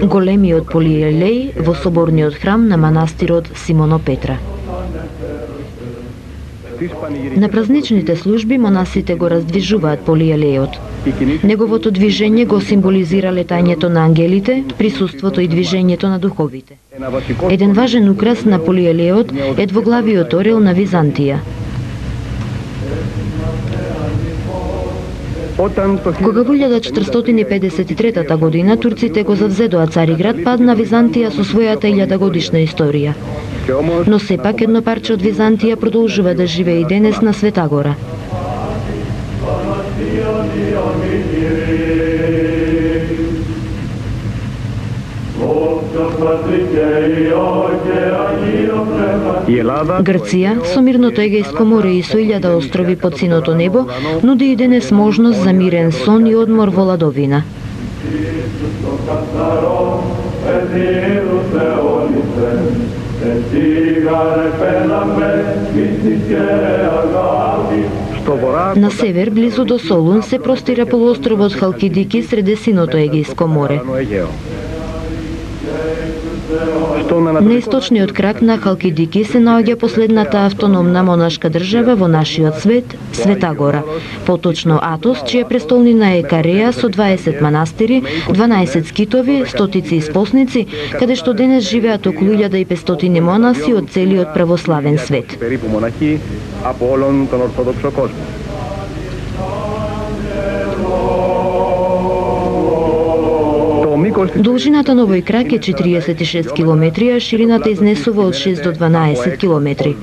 Големиот полиелей во соборниот храм на манастирот Симоно Петра. На празничните служби монасите го раздвижуваат полиелејот. Неговото движење го символизира летањето на ангелите, присуството и движењето на духовите. Еден важен украс на полиелејот е двоглавиот орел на Византија. Кога во 1453 година турците го завзедоа Цариград, падна Византија со својата 1000-годишна историја. Но сепак едно парче од Византија продолжува да живее и денес на Света Гора. Грција, со мирното Егејско море и со 1000 острови под синото небо, нуди и денес можност за мирен сон и одмор во ладовина. На север, близу до Солун, се простира полуостровот Халкидики среде синото Егејско море. На источниот крак на Халкидики се наоѓа последната автономна монашка држава во нашиот свет, Света Гора, поточно Атос, чија престолнина е Кареја со 20 манастири, 12 скитови, стотици испосници, каде што денес живеат околу 1500 монаси од целиот православен свет. Должината на овој крак е 46 километри, а ширината изнесува од 6 до 12 километри.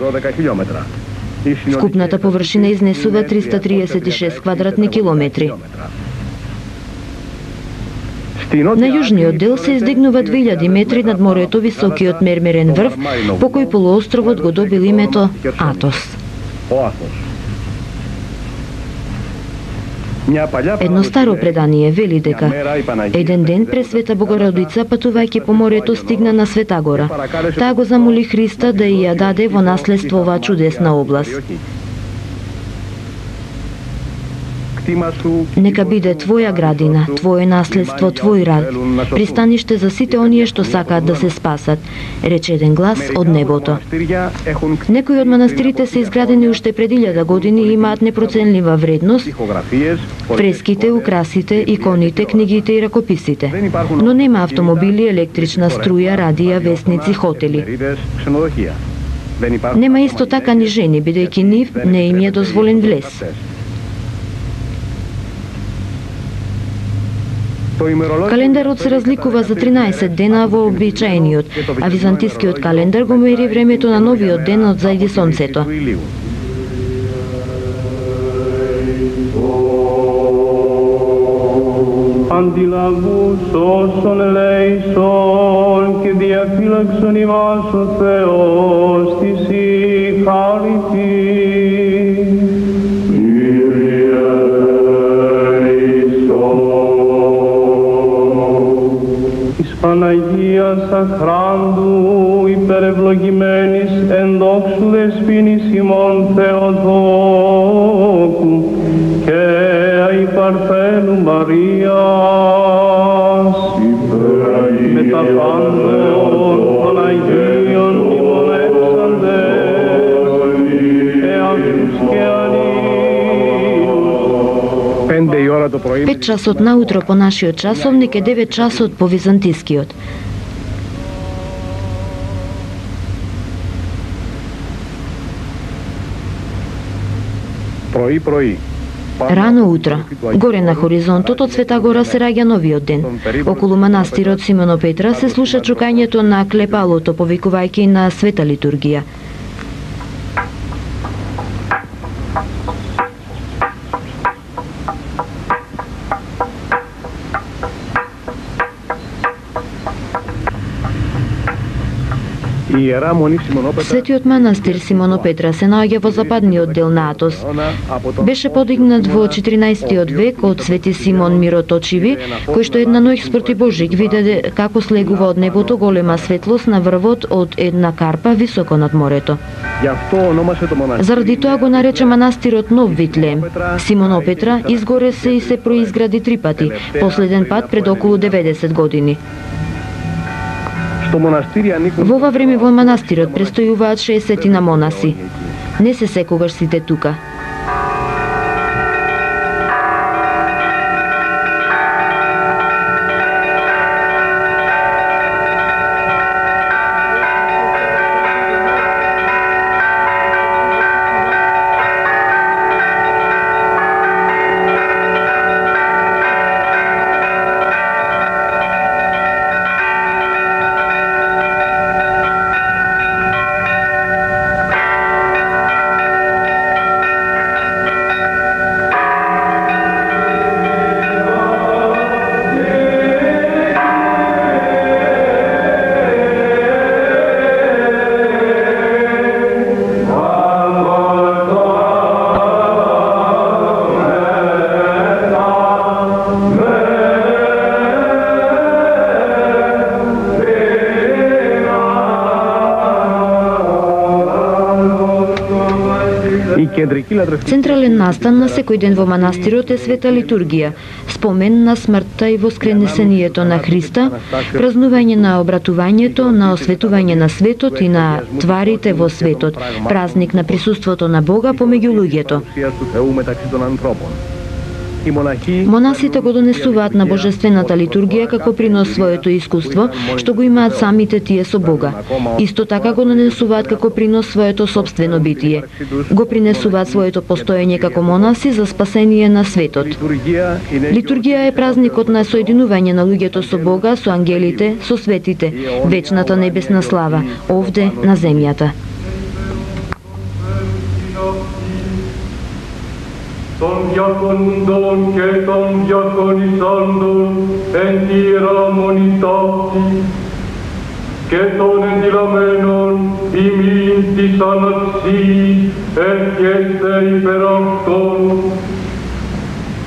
Вкупната површина изнесува 336 квадратни километри. На јужниот дел се издигнува 2000 метри над морето високиот мермерен врв, по кој полуостровот го добил името Атос. Едно старо предание вели дека еден ден Пресвета Богородица, патувајќи по морето, стигна на Света Гора. Таа го замоли Христа да ја даде во наследство оваа чудесна област. Нека биде твоја градина, твое наследство, твој рад, пристаниште за сите оние што сакаат да се спасат, рече еден глас од небото. Некои од манастирите се изградени уште пред 1000 години и имаат непроценлива вредност, фреските, украсите, иконите, книгите и ракописите. Но нема автомобили, електрична струја, радија, весници, хотели. Нема исто така ни жени, бидејќи нив не им е дозволен влез. Календарот се разликува за 13 дена во обичаениот, а византискиот календар го мери времето на новиот ден од зајди сонцето. Αντιλαβούς όσων ελέησον και διαφύλαξον ημάς ο Θεός της η χάρητη. Παναγίας αχράντου υπερευλογημένης εν δόξου δεσποίνης ημών Θεοτόκου και η Παρθένου Μαρίας με τα πάντων των Αγίων ημωνεύσαντες εαυτούς και αλλήλους. 5 часот наутро по нашиот часовник е 9 часот по византискиот. Рано утро, горе на хоризонтот од Света Гора се раѓа новиот ден. Околу манастирот Симоно Петра се слуша чукањето на клепалото, повикувајќи на света литургија. Светиот манастир Симоно Петра се наоѓа во западниот дел на Атос. Беше подигнат во 14 век од Свети Симон Мироточиви, кој што една ноќ спроти Божик виде како слегува од небото голема светлост на врвот од една карпа високо над морето. Заради тоа го нарече манастирот Нов Витлеем. Симон Опетра изгоре се и се произгради 3 пати, последен пат пред околу 90 години. Во ова време во манастирот престојуваат 60 на монаси. Не се секогаш сите тука. Централен настан на секој ден во манастирот е света литургија, спомен на смртта и воскресението на Христа, празнување на обратувањето, на осветување на светот и на тварите во светот, празник на присуството на Бога помеѓу луѓето. Монасите го донесуваат на божествената литургија како принос своето искуство, што го имаат самите тие со Бога. Исто така го донесуваат како принос своето собствено битие. Го принесуваат своето постоење како монаси за спасение на светот. Литургија е празникот на соединување на луѓето со Бога, со ангелите, со светите, вечната небесна слава, овде на земјата. Ton diacondon che ton diaconisandon entira monitati, che ton entilamenon iminti sanatsi et chiestei per auton,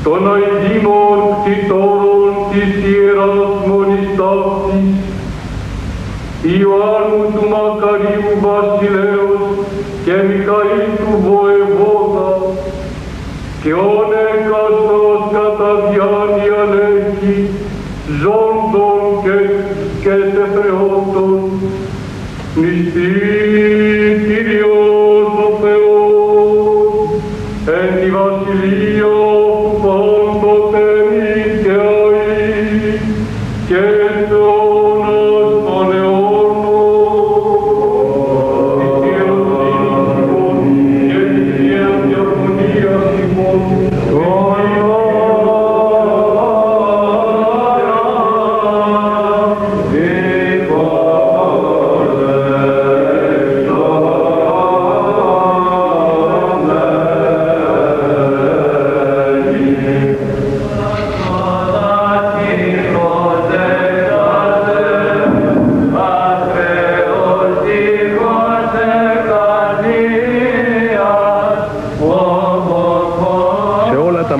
ton aidimon titoron tisieras monistatis, Ioannus Macariu Basileus, che Micaetu voevoda, che one castos cataviani aleci, zondon che te preoton, nistit Kyrios Ofeos, et i Vasilio fondo temiteai, che tonas poneono,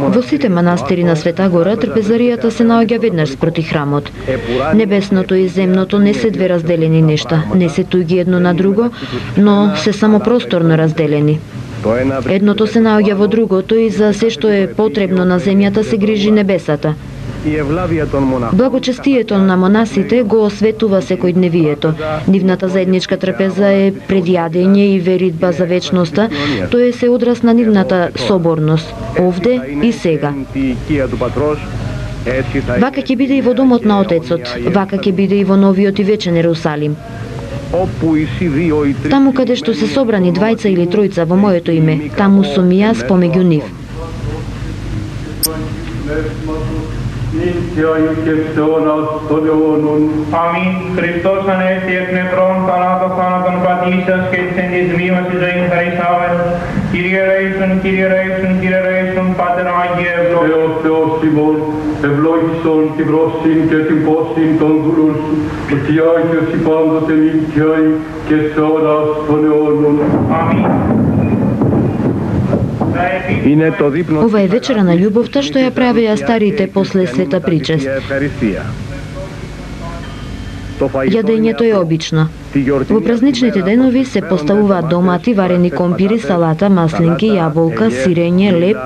Во сите манастири на Света Гора трпезаријата се наоѓа веднаш спроти храмот. Небесното и земното не се две разделени нешта, не се туги едно на друго, но се само просторно разделени. Едното се наоѓа во другото и за се што е потребно на земјата се грижи небесата. Благочестието на монасите го осветува секојдневието. Нивната заедничка трпеза е предјадење и веридба за вечноста, тоа се одраз на нивната соборност, овде и сега. Вака ќе биде и во домот на Отецот, вака ќе биде и во новиот и вечен Ерусалим. Таму каде што се собрани двајца или тројца во моето име, таму сум и јас помеѓу нив. Amin. Χριστός ανέστη εκ νεκρών, θανάτων θάνατον πατήσας και της εν της μνήμας της ζωήν χαρίσαβεν. Κύριε Ρέησον, Κύριε Ρέησον, Κύριε Ρέησον, Πάτερ Άγιε ευλόγησον. Θεός ημών, ευλόγησον την πρόσιν και την πόσιν των δούλων σου, ότι Άγιος η πάντοτε νίκαιοι και σε ώρας των αιώνων. Αμήν. Ова е вечера на љубовта што ја правеа старите после света причест. Јадењето е обично. Во празничните денови се поставуваат домати, варени компири, салата, маслинки, јаболка, сирење, леб,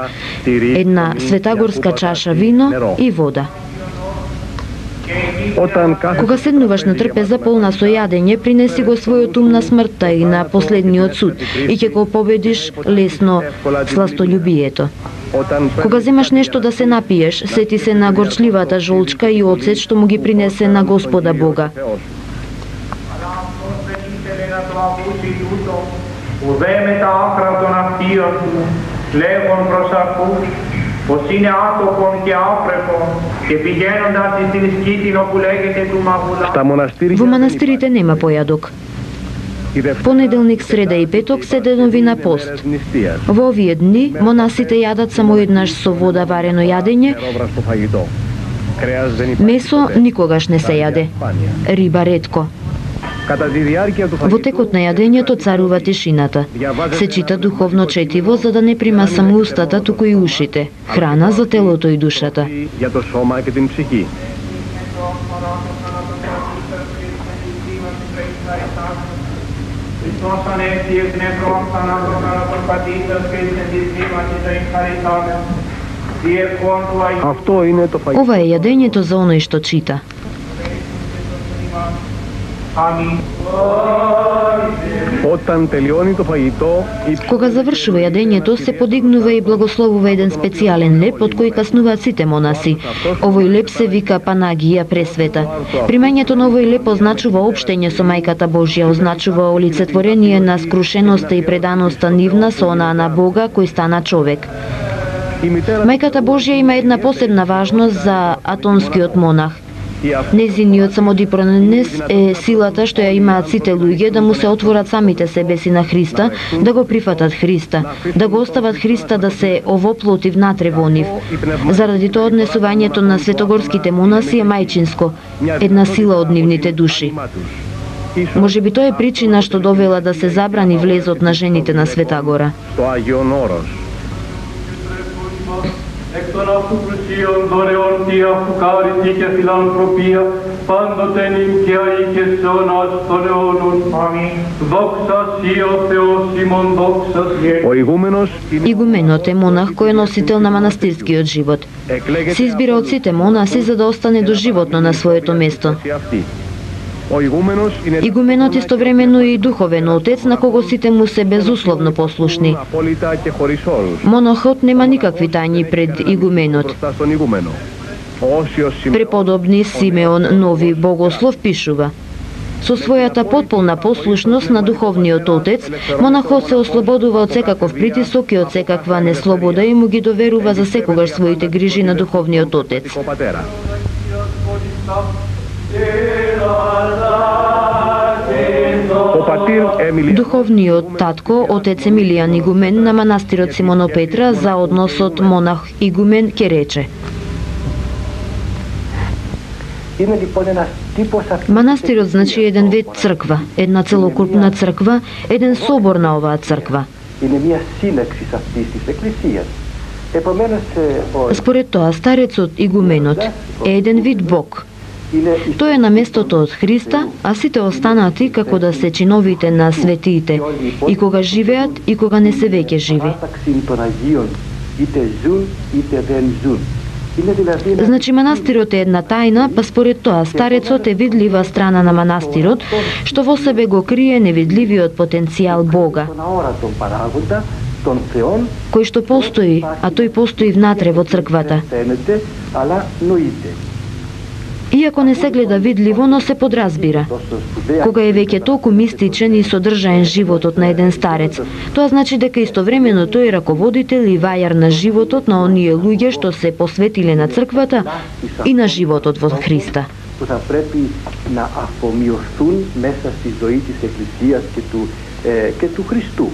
една светагорска чаша вино и вода. Кога седнуваш на трпеза полна со јадење, принеси го својот ум на смртта и на последниот суд и ќе го победиш лесно сластолюбието. Кога земаш нешто да се напиеш, сети се на горчливата жолчка и оцет што му ги принесе на Господа Бога. Ουδέ τα άκρα των αυτίων του, λέγον προς αυτούς, πως είναι άτοπον και άπρεπον και πηγαίνοντας στην σκήτην όπου λέγεται του Μαγουλά. Во манастирите нема појадок. Понеделник, среда и петок се денови на пост. Во овие дни монасите јадат само еднаш со вода варено јадење. Месо никогаш не се јаде. Риба ретко. Во текот на јадењето царува тишината. Се чита духовно четиво за да не прима само устата, туку и ушите. Храна за телото и душата. Ова е јадењето за оној што чита. Кога завршува јадењето, се подигнува и благословува еден специјален леп од кој каснуваат сите монаси. Овој леп се вика Панагија Пресвета. Примањето на овој леп означува општење со Мајката Божја, означува олицетворение на скрушеноста и преданоста нивна со онаа на Бога кој стана човек. Мајката Божја има една посебна важност за атонскиот монах. Незиниот самодипронес е силата што ја имаат сите луѓе да му се отворат самите себеси на Христа, да го прифатат Христа, да го остават Христа да се овоплоти внатре во нив. Заради тоа однесувањето на светогорските монаси е мајчинско, една сила од нивните души. Можеби тоа е причина што довела да се забрани влезот на жените на Света Гора. Εκ των αυτού πλουσίων δωρεών τι αφουκάριτη και φιλανθρωπία, πάντοτε νυν και και σε όνας των αιώνων. Αμήν. Δόξα Σοι ο Θεός ημών, δόξα Σοι. Игуменот е монах кој е носител на манастирскиот живот. Се избира од сите монаси за да остане доживотно на своето место. Игуменот истовремено и духовен отец на кого сите му се безусловно послушни. Монахот нема никакви тајни пред игуменот. Преподобни Симеон Нови Богослов пишува: со својата потполна послушност на духовниот отец, монахот се ослободува од секаков притисок и од секаква неслобода и му ги доверува за секогаш своите грижи на духовниот отец. Духовниот татко, отец Емилијан игумен на манастирот Симоно Петра, за односот монах-игумен ке рече: манастирот значи еден вид црква, една целокупна црква, еден собор на оваа црква. Според тоа, старецот игуменот е еден вид Бог. Тој е на местото од Христа, а сите останати како да се чиновите на светиите, и кога живеат, и кога не се веќе живи. Значи манастирот е една тајна, па според тоа старецот е видлива страна на манастирот, што во себе го крие невидливиот потенцијал Бога, кој што постои, а тој постои внатре во црквата. Иако не се гледа видливо, но се подразбира. Кога е веќе толку мистичен и содржаен животот на еден старец, тоа значи дека истовремено тој е раководител и вајар на животот на оние луѓе што се посветиле на црквата и на животот во Христа. Που θα πρέπει να αφομοιωθούν μέσα στη ζωή της Εκκλησίας και του Χριστού.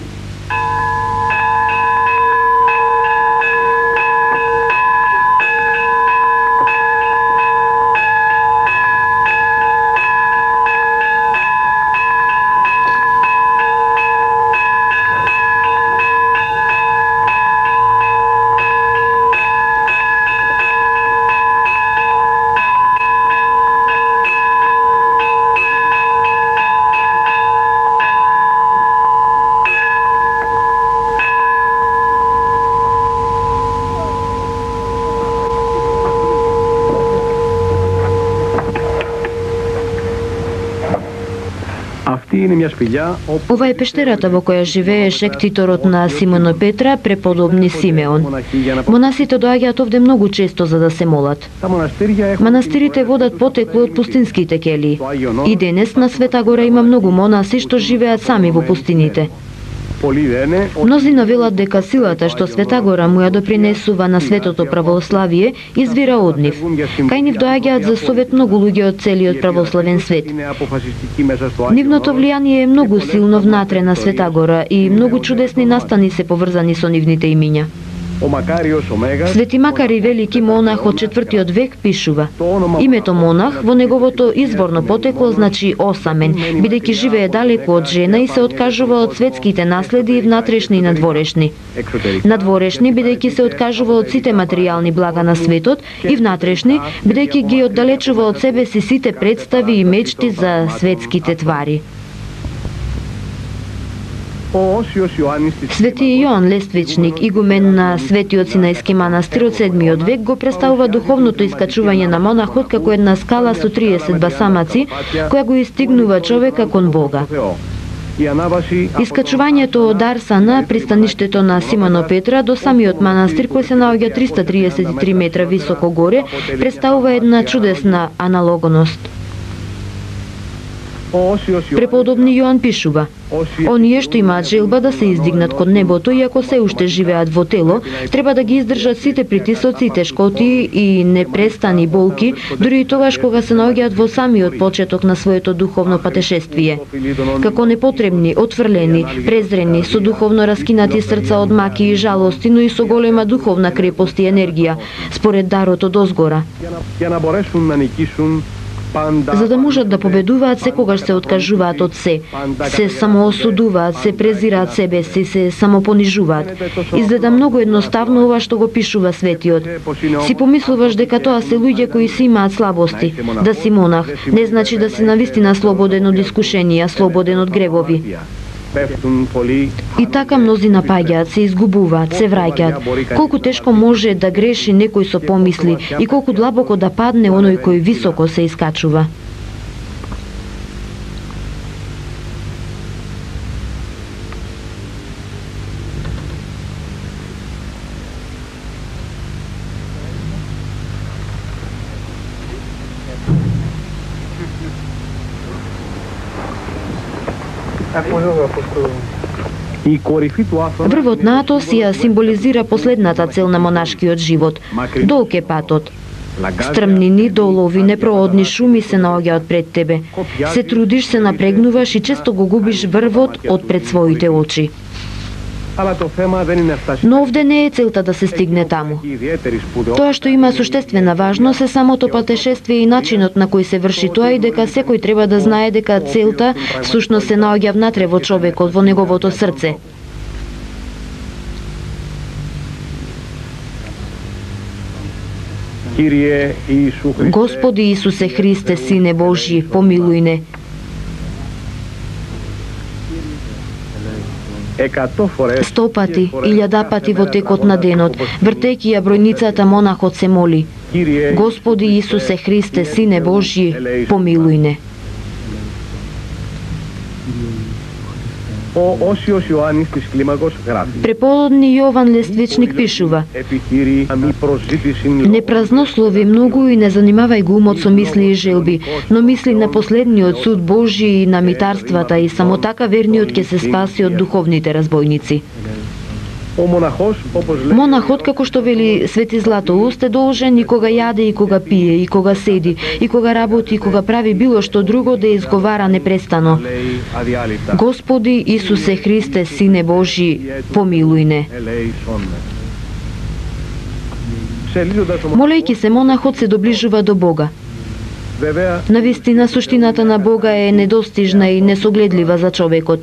Ова е пештерата во која живееше ктиторот на Симоно Петра, преподобни Симеон. Монасите доаѓаат овде многу често за да се молат. Манастирите водат потекло од пустинските келии. И денес на Света Гора има многу монаси што живеат сами во пустините. Мнозина велат дека силата што Света Гора му ја допринесува на светото православие извира од нив. Кај нив доаѓаат за совет многу луѓе од целиот православен свет. Нивното влијание е многу силно внатре на Света Гора и многу чудесни настани се поврзани со нивните имиња. Свети Макари, велики монах од 4 век, пишува: името монах во неговото изворно потекло значи осамен, бидејќи живее далеку од жена и се откажува од светските наследи и внатрешни и надворешни. Надворешни, бидејќи се откажува од сите материјални блага на светот, и внатрешни, бидејќи ги оддалечува од себе си сите представи и мечти за светските твари. Свети Јоан Лествичник, игумен на Светиот Синајски манастир од 7 век, го представува духовното искачување на монахот како една скала со 30 басамаци, која го истигнува човека кон Бога. Искачувањето од Арсана, пристаништето на Симоно Петра, до самиот манастир, кој се наоѓа 333 метра високо горе, представува една чудесна аналогност. Преподобни Јоан пишува: оние што имаат желба да се издигнат кон небото, иако се уште живеат во тело, треба да ги издржат сите притисоци и тешкоти и непрестани болки, дури и тогаш кога се наоѓаат во самиот почеток на своето духовно патешествие. Како непотребни, отфрлени, презрени, со духовно раскинати срца од маки и жалости, но и со голема духовна крепост и енергија, според дарот од озгора. За да можат да победуваат, секогаш се откажуваат од се самоосудуваат, се презираат себе си, се самопонижуваат. Изгледа многу едноставно ова што го пишува светиот. Си помислуваш дека тоа се луѓе кои си имаат слабости. Да си монах не значи да си навистина слободен од искушенија, слободен од гревови. И така мнозина паѓаат, се изгубуваат, се враќаат. Колку тешко може да греши некој со помисли и колку длабоко да падне оној кој високо се искачува. Врвот на Атос ја символизира последната цел на монашкиот живот. Долг е патот. Стрмнини, долови, непроодни шуми се наоѓаат пред тебе. Се трудиш, се напрегнуваш и често го губиш врвот од пред своите очи. Но овде не е целта да се стигне таму. Тоа што има суштествена важност е самото патешествие и начинот на кој се врши тоа и дека секој треба да знае дека целта всушност се наоѓа внатре во човекот, во неговото срце. Господи Исусе Христе, Сине Божји, помилуј не. 100 пати, 1000 пати во текот на денот, вртејќи ја бројницата, монахот се моли: Господи Исусе Христе, Сине Божји, помилуј не. Преподобни Јован Лествичник пишува: не празнослови многу и не занимавај го умот со мисли и желби, но мисли на последниот суд Божји и на митарствата, и само така верниот ќе се спаси од духовните разбойници. Монахот, како што вели Свети Златоуст, е должен и кога јаде, и кога пие, и кога седи, и кога работи, и кога прави било што друго, да изговара непрестано: Господи Исусе Христе, Сине Божји, помилуј не. Молејќи се, монахот се доближува до Бога. Навистина, суштината на Бога е недостижна и несогледлива за човекот.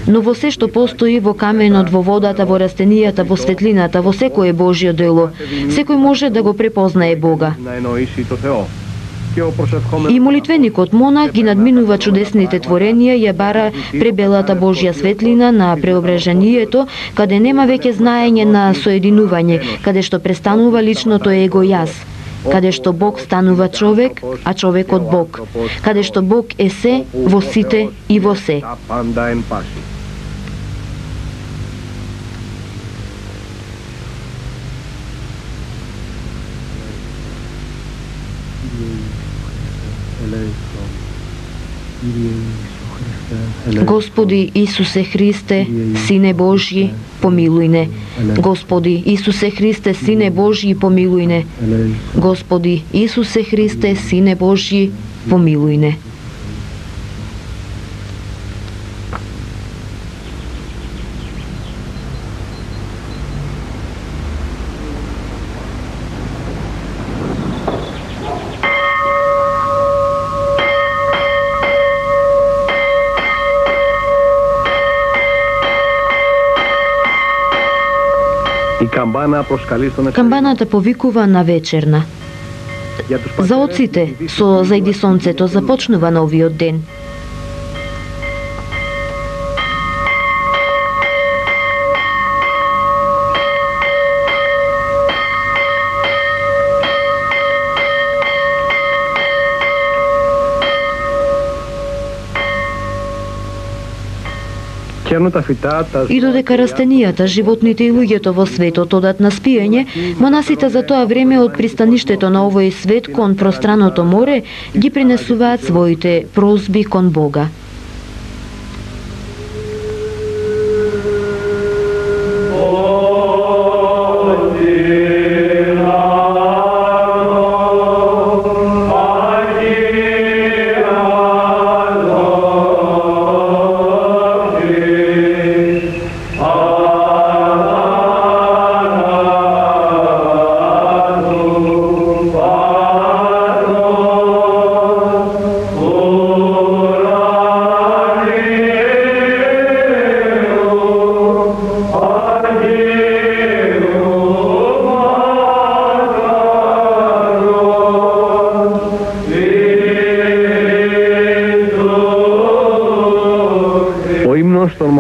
Но во се што постои, во каменот, во водата, во растенијата, во светлината, во секое Божјо дело, секој може да го препознае Бога. И молитвеникот монах ги надминува чудесните творенија, ја бара пребелата Божја светлина на преображението, каде нема веќе знаење на соединување, каде што престанува личното его јас. каде што Бог станува човек, а човекот Бог, каде што Бог е се во сите и во се. Господи Исусе Христе, Сине Божји, помилуј не. Господи Исусе Христе, Сине Божји, помилуј не. Господи Исусе Христе, Сине Божји, помилуј не. Камбаната повикува на вечерна. За оците со зајди сонцето започнува новиот ден. И додека растенијата, животните и луѓето во светот одат на спиење, монасите за тоа време од пристаништето на овој свет кон пространото море ги принесуваат своите прозби кон Бога.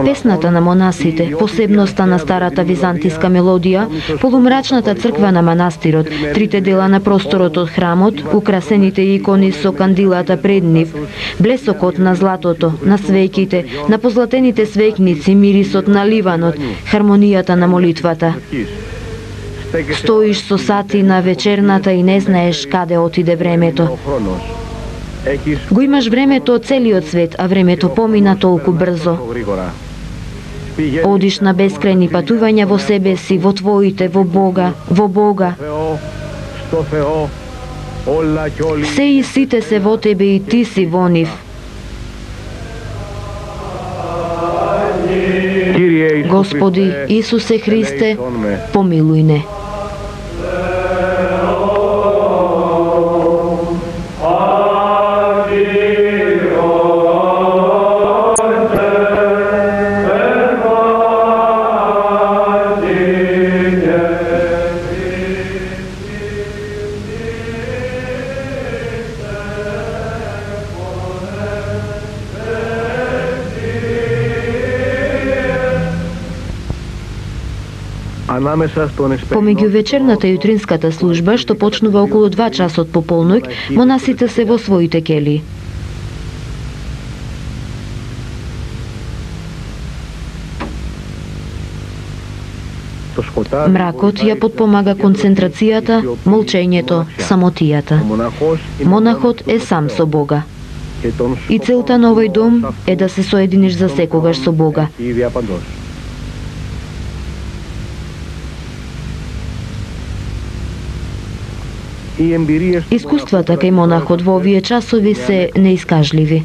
Песната на монасите, посебноста на старата византиска мелодија, полумрачната црква на манастирот, трите дела на просторот од храмот, украсените икони со кандилата пред нив, блесокот на златото, на свеќите, на позлатените свеќници, мирисот на ливанот, хармонијата на молитвата. Стоиш со сати на вечерната и не знаеш каде отиде времето. Го имаш времето од целиот свет, а времето помина толку брзо. Одиш на бескрајни патувања во себе си, во твоите, во Бога, во Бога. Се и сите се во тебе и ти си во нив. Господи Исусе Христе, помилуј не. Помеѓу вечерната и утринската служба, што почнува околу 2 часот пополноќ, монасите се во своите кели. Мракот ја подпомага концентрацијата, молчењето, самотијата. Монахот е сам со Бога. И целта на овој дом е да се соединиш за секогаш со Бога. Искуствата кај монахот во овие часови се неискажливи.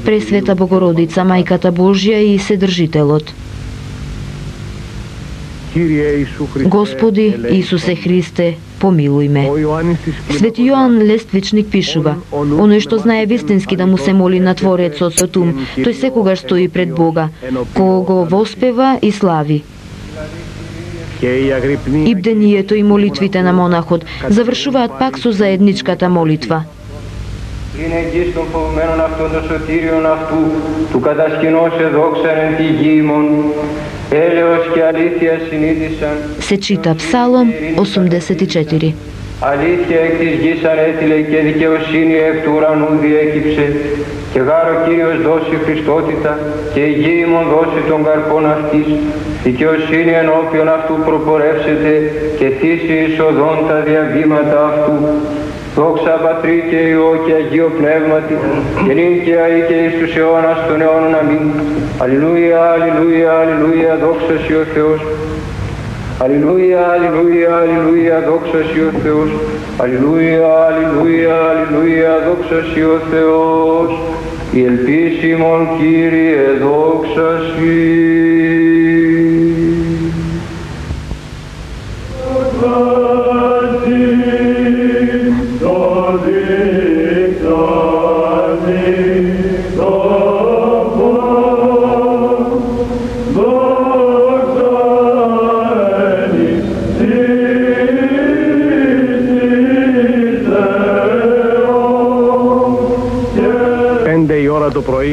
Пресвета Богородица, Мајката Божја и Вседржителот. Господи Исусе Христе, помилуј ме. Свети Јоан Лествичник пишува: оној што знае вистински да му се моли на Творецот со ум, тој секогаш стои пред Бога, кој го воспева и слави. И бдението и молитвите на монахот завршуваат пак со заедничката молитва. Είναι εκεί στον φοβμένον αυτόν των σωτήριον αυτού, του κατασκηνώσε δόξαν εν τη γη ημών, έλεος και αλήθεια συνείδησαν. Се чита Псалом 84. Αλήθεια εκ της γης ανέτειλε και δικαιοσύνη εκ του ουρανού διέκυψε, και γάρο Κύριος δώσει Χριστότητα, και η γη ημών δώσει τον καρπόν αυτής, δικαιοσύνη ενώπιον αυτού προπορεύσεται, και θύσει εις οδόν τα διαβήματα αυτού. Δόξα Πατρί και Υιό και Αγίο Πνεύματι, και νυν και αεί και εις τους αιώνας των αιώνων. Αμήν. Αλληλούια, αλληλούια, αλληλούια, δόξα Συ ο Θεός. Αλληλούια, αλληλούια, αλληλούια, δόξα Συ ο Θεός. Αλληλούια, αλληλούια, αλληλούια, δόξα Συ ο Θεός. Η ελπίσιμον Κύριε, δόξα Συ.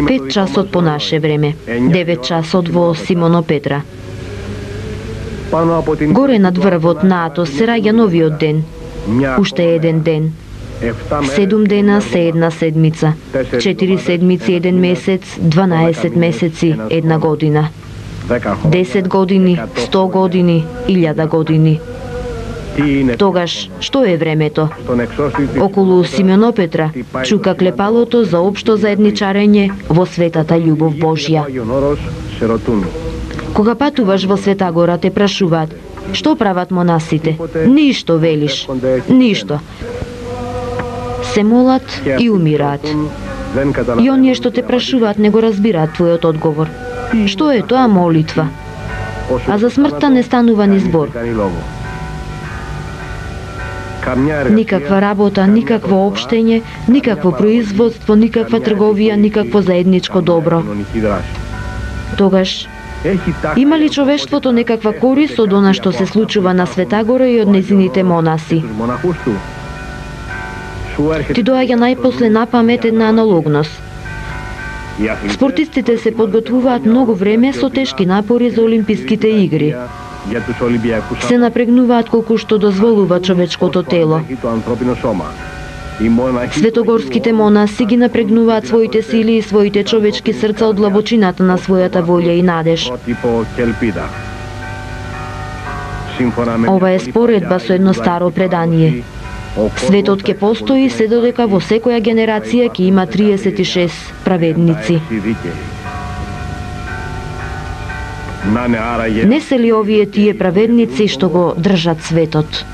Пет часот по наше време, 9 часот во Симоно Петра. Горе над врвот на Атос се раѓа новиот ден, уште еден ден. 7 дена се една седмица, 4 седмици еден месец, 12 месеци една година. 10 години, 100 години, 1000 години. Тогаш, што е времето? Околу Симеон Петра чука клепалото за општо заедничарење во светата љубов Божја. Кога патуваш во Света Гора те прашуваат, што прават монасите? Ништо, велиш, ништо. Се молат и умираат. И оние што те прашуваат не го разбираат твојот одговор. Што е тоа молитва? А за смртта не станува ни збор. Никаква работа, никакво општење, никакво производство, никаква трговија, никакво заедничко добро. Тогаш, има ли човештвото некаква корис од она што се случува на Света Гора и од незините монаси? Ти доаѓа најпосле на памет една аналогност. Спортистите се подготвуваат многу време со тешки напори за Олимписките игри. Се напрегнуваат колку што дозволува човечкото тело. Светогорските монаси ги напрегнуваат своите сили и своите човечки срца од длабочината на својата волја и надеж. Ова е споредба со едно старо предание. Светот ќе постои се додека во секоја генерација ќе има 36 праведници. Не се ли овие тие праведници што го држат светот?